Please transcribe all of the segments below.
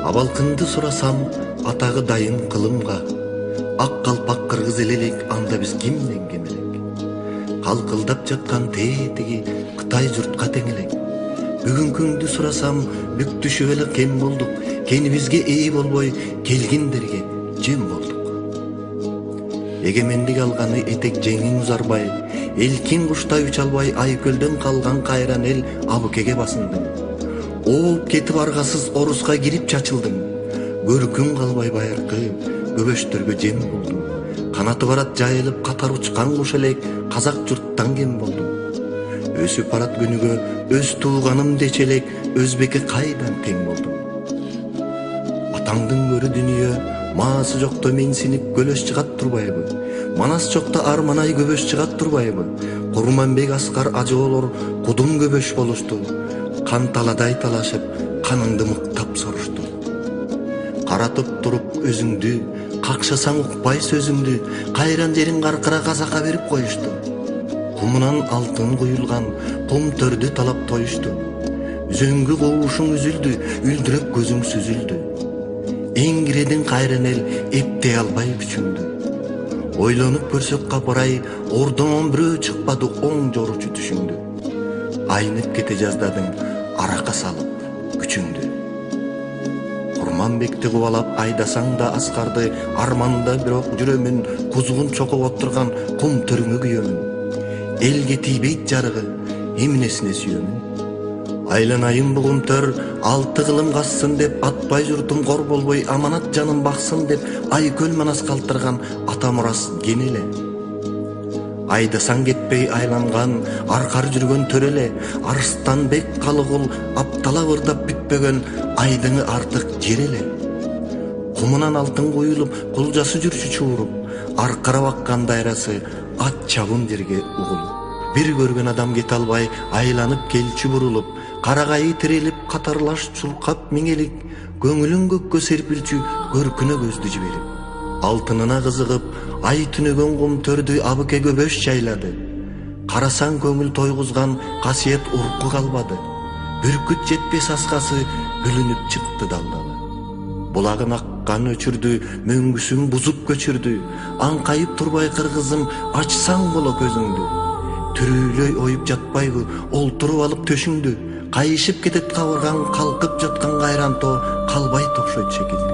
Абалкынды сурасам атагы дайын кылымга, ак калпак кыргыз элелик, анда биз кимден кем элек? Калкылдап жаткан тетиги Кытай журтка тең элек. Бүгүнкүңдү сурасам бүктүшүп эле кем болдук, кенибизге ээ болбой келгиндерге жем болдук. Эгемендик алганы этек жеңиң узарбай, элкин куштай уча албай, айкөлдөн калган кайран эл абыкеге басындың. Ооп кетип аргасыз оруска кирип чачылдың. Көркүң калбай байыркы көбөштөргө жем болдуң. Канаты барат жайылып катар учкан куш элек, казак журттан кем болдуң. Өсүп барат күнүгө өз тууганым дече элек, өзбекке кайдан тең болдуң. Атаңдын көрү дүнүйө маасы жокто менсинип көлөш чыгат турбайбы? Манас жокто арманай көбөш чыгат турбайбы? Курманбек Аскар ажоолор кудум көбөш болушту. Кан таладай талашып, каныңды мыктап сорушту. Каратып туруп өзүңдү, какшасаң укпай сөзүңдү, кайран жериң каркыра казакка берип коюшту. Кумунан алтын куюлган кум төрдү талап тоюшту. Үзөңгү коушуң үзүлдү, үлдүрөп көзүң сүзүлдү. Эңгиредин кайран эл эптей албай күчүңдү. Ойлонуп көрсөк капырай, ордоңон бирөө чыкпады оң жоручу түшүңдү. Айнып кете жаздадың арака салып күчүңдү. Курманбекти кубалап айдасаң да Аскарды, арманда бирок жүрөмүн, кузгун чокуп отурган кум төрүңө күйөмүн. Элге тийбейт жарыгы, эмнесине сүйөмүн. Айланайын бугум төр, алты кылым кассын деп, атпай журтум кор болбой, аманат жаным баксын деп, айкөл манас калтырган ата мурас кенеле. Айдасаң кетпей айланган, аркар жүргөн төреле, Арыстанбек Калыгул аптала ырдап бүтпөгөн, айдыңы артык жереле. Кумунан алтын куюлуп, кулжасы жүрчү чууруп, аркара баккан дайрасы ат чабын жерге угулуп. Бир көргөн адам кете албай, айланып келчү бурулуп, карагайы тирелип, катарлаш чуркап миңелик, көңүлүн көккө серпилчү көркүнө көздү жиберип. Алтынына кызыгып, ай түнөгөн кум төрдү абыке көбөш жайлады. Карасаң көңүл тойгузган касиет урку калбады. Бүркүт жетпес аскасы бүлүнүп чыкты далдалы. Булагын аккан өчүрдү, мөңгүсүн бузуп көчүрдү. Аңкайып турбай кыргызым, ачсаң боло көзүңдү. Түрүлөй оюп жатпайбы, олтуруп алып төшүңдү. Кайышып кетет кабыргаң, калкып жаткан кайран тоо калбай токшойт шекилди.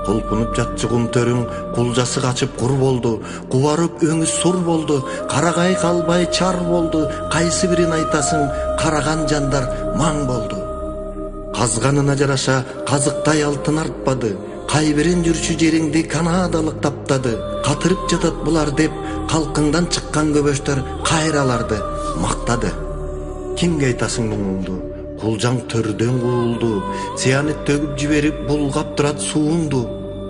Колкунуп жатчы кум төрүң, кулжасы качып кур болду. Кубарып өңү сур болду, карагай калбай чар болду. Кайсы бирин айтасың, караган жандар маң болду. Казганына жараша казыктай алтын артпады. Кайбирин жүрчү жериңди канадалык таптады. Катырып жатат булар деп, калкыңдан чыккан көбөштөр кайраларды мактады. Кимге айтасың муңуңду? Кулжаң төрдөн куулду, сыянет төгүп жиберип булгап турат суунду.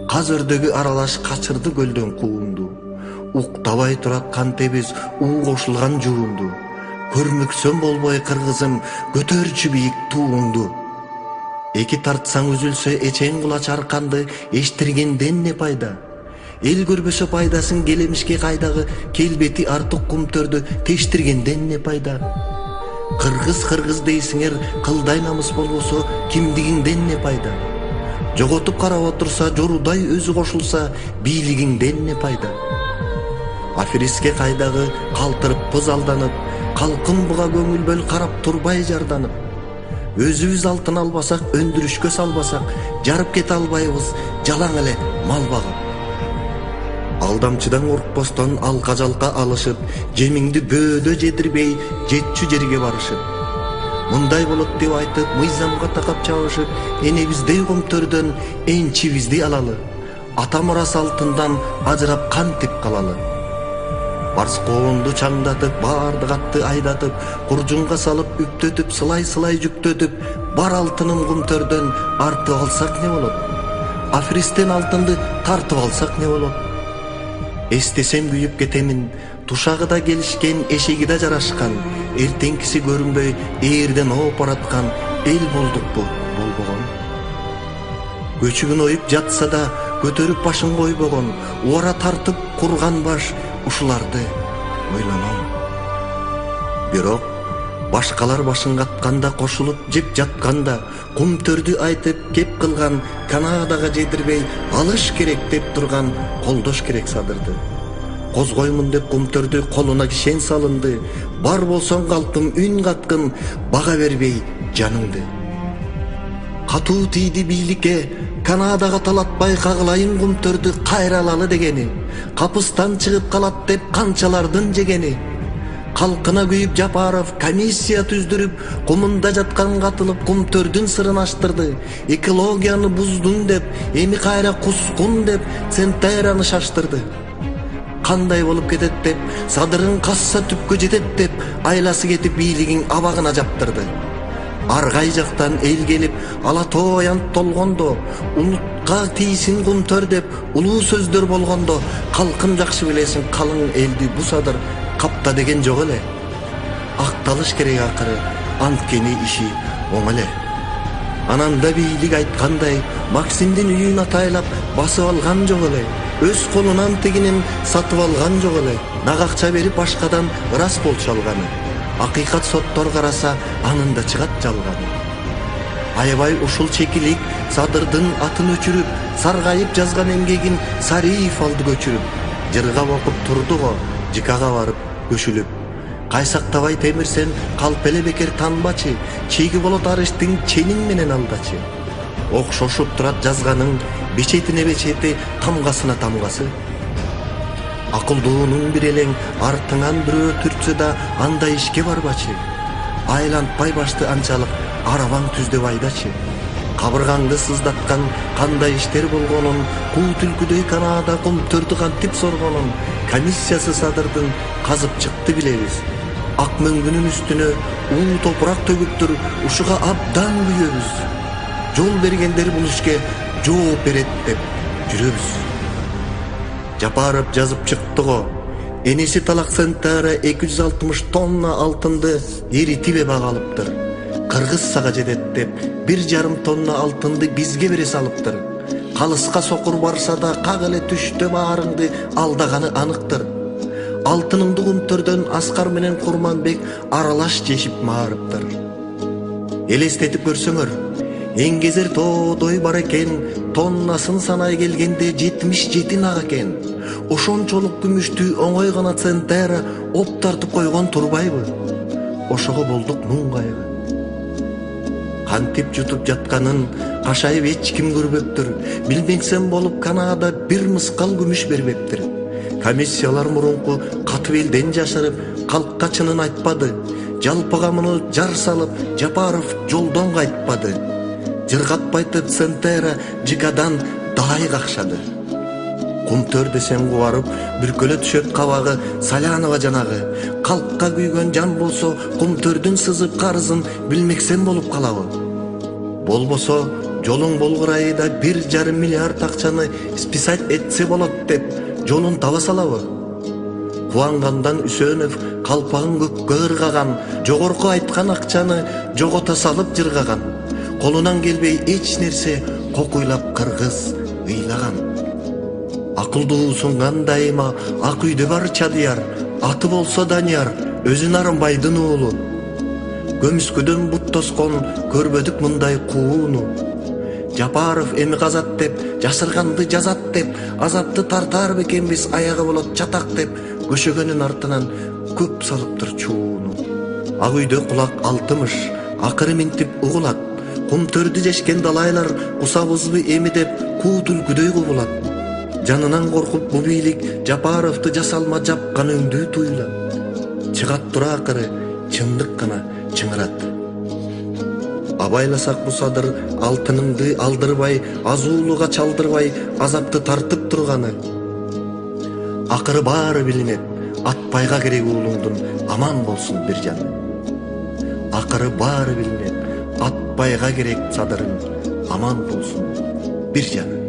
Казырдөгү аралаш качырды көлдөн куунду. Уктабай турат кантебиз уу кошулган жуунду. Көрмөксөм болбой кыргызым, көтөрчү бийик тууңду. Эки тартсаң үзүлсө эчең кулач арканды, эштиргенден не пайда? Эл көрбөсө пайдасын келемишке кайдагы, келбети артык кум төрдү тештиргенден не пайда? Кыргыз дейсиңер, кылдай намыс болбосо кимдигиңден не пайда? Жоготуп карап отурса, жорудай өзү кошулса, бийлигиңден не пайда? Афириске кайдагы калтырып пыз алданып, калкын буга көңүл бөл карап турбай жарданып. Өзүбүз алтын албасак, өндүрүшкө салбасак, жарып кете албайбыз жалаң эле мал багып. Алдамчыдан коркпостон алка жалка алышып, жемиңди бөөдө жедирбей, жетчү жерге барышып. Мындай болот деп айтып, мыйзамга такап чабышып, энебиздей комтөрдөн энчибизди алалы. Ата мурас алтындан ажырап кантип калалы. Барскоонду чаңдатып, баардык атты айдатып, куржунга салып, үптөтүп, сылай жүктөтүп, бар алтыным комтөрдөн артып алсак не болот? Афиристен алтынды тартып алсак не болот? Эстесем күйүп кетемин, тушагы да келишкен, эшеги да жарашкан, эртеңкиси көрүнбөй, ээрден ооп бараткан эл болдукпу болбогон. Көчүгүн оюп жатса да, көтөрүп башын койбогон, убара тартып курган баш ушуларды ойлоном. Бирок Башкалар башын катканда кошулуп жеп жатканда кум төрдү айтып кеп кылган Канадага жетирбей алыш керек деп турган колдош керек садырды. Козгоймун деп кум төрдү колуна кишен салынды. Бар болсоң калпым үн каткын, бага бербей жаныңды. Катуу тийди бийликке Канадага талатпай кагылайын кум төрдү кайралалы дегени. Капыстан чыгып калат деп канчалардын жегени. Калкына күйүп Жапаров комиссия түздүрүп, кумунда жаткан катылып кум төрдүн сырын аштырды. Экологияны буздун деп, эми кайра кускун деп Центераны шаштырды. Кандай болуп кетет деп, садырын касса түпкө жетет деп, айласы кетип бийлигин абагына жаптырды. Аргай жактан эл келип, ала тоо аянт толгондо, унутка тийсин кум төр деп, улуу сөздөр болгондо, калкым жакшы билесиң, калың элди бу садыр капта деген жок эле. Акталыш керек акыры, анткени иши оң эле. Анан да бийлик айткандай, Максимдин үйүн атайлап басып алган жок эле. Өз колунан тигинин сатып алган жок эле. Нагакча берип башкадан ырас болчу алганы. Акыйкат соттор караса, анын да чыгат жалганы. Аябай ушул чекилик садырдын атын өчүрүп, саргайып жазган эмгегин Сариев алды көчүрүп. Жырга окуп турду го, жикага барып көшүлүп. Кайсактабай темирсен калп эле бекер танбачы, чеги болот арыштын чениң менен алдачы. Окшошуп турат жазганын, бечетине бечети, тамгасына тамгасы. Акылдуунун бир элең артыңан бирөө түртсө да андай ишке барбачы. Айлантпай башты анчалык арабаң түздө байдачы. Кабыргаңды сыздаткан кандай иштер болгонун, куу түлкүдөй Канада кум төрдү кантип соргонун комиссиясы садырдын казып чыкты билебиз. Ак мөңгүнүн үстүнө уу топурак төгүптүр, ушуга абдан күйөбүз. Жол бергендер бул ишке жооп берет деп жүрөбүз. Жапаров жазып чыкты го. Энеси Талак Центара 260 тонна алтынды эритип багалыптыр. Кыргызстага жетет деп 1,5 тонна алтынды бизге бере салыптыр. Калыска сокур барса да как эле түштө баарыңды алдаганы аныктыр. Алтыныңды кумтөрдөн Аскар менен Курманбек аралаш жешип маарыптыр. Элестетип көрсөңөр, эңгезер тоодой бар экен, тоннасын санай келгенде 77 нак экен. Ошончолук күмүштү оңой гана Центера оп тартып койгон турбайбы? Ошого болдук муң кайгы. Кантип жутуп жатканын кашайып эч ким көрбөптүр. Билбексем болуп Канада бир мыскал күмүш бербептир. Комиссиялар мурунку катып элден жашырып, калкка чынын айтпады. Жалпыга муну жар салып, Жапаров жолдон кайтпады. Жыргатпайтып Центера жикадан дай какшады. Кум төр десең кубарып, бүркөлө түшөт кабагы, Салянова жанагы. Калкка күйгөн жан болсо, кум төрдүн сызып карызын билмексен болуп калабы. Болбосо, жолуң болгурайы да 1,5 миллиард акчаны списать этсе болот деп жолун таба салабы. Кубангандан Үсөнов калпагын көккө ыргаган, жогорку айткан акчаны жогото салып жыргаган. Колунан келбей эч нерсе кокуйлап кыргыз ыйлаган. Акылдуусун кандайыма ак үйдө бар Чадыяр, аты болсо Данияр, өзү Нарымбайдын уулу. Көмүскөдөн бут тоскон көрбөдүк мындай кууну. Жапаров эми казат деп, жасырганды жазат деп, азапты тартар бекенбиз, аягы болот чатак деп, көшөгөнүн артынан көп салыптыр чууну. Ак үйдө кулак алтымыш, акыры минтип угулат. Кум төрдү жешкен далайлар кусабызбы эми деп куу түлкүдөй кубулат. Жанынан коркуп бу бийлик Жапаровду жасалма жапкан өңдүү туйлат. Чыгат тура акыры чындык гана чыңырат. Абайласак бу садыр алтыныңды алдырбай, азуулуга чалдырбай, азапты тартып турганы. Акыры баары билинет, атпайга керек уулуңдун аман болсун бир жаны. Акыры баары билинет, атпайга керек садырың аман болсун бир жаны.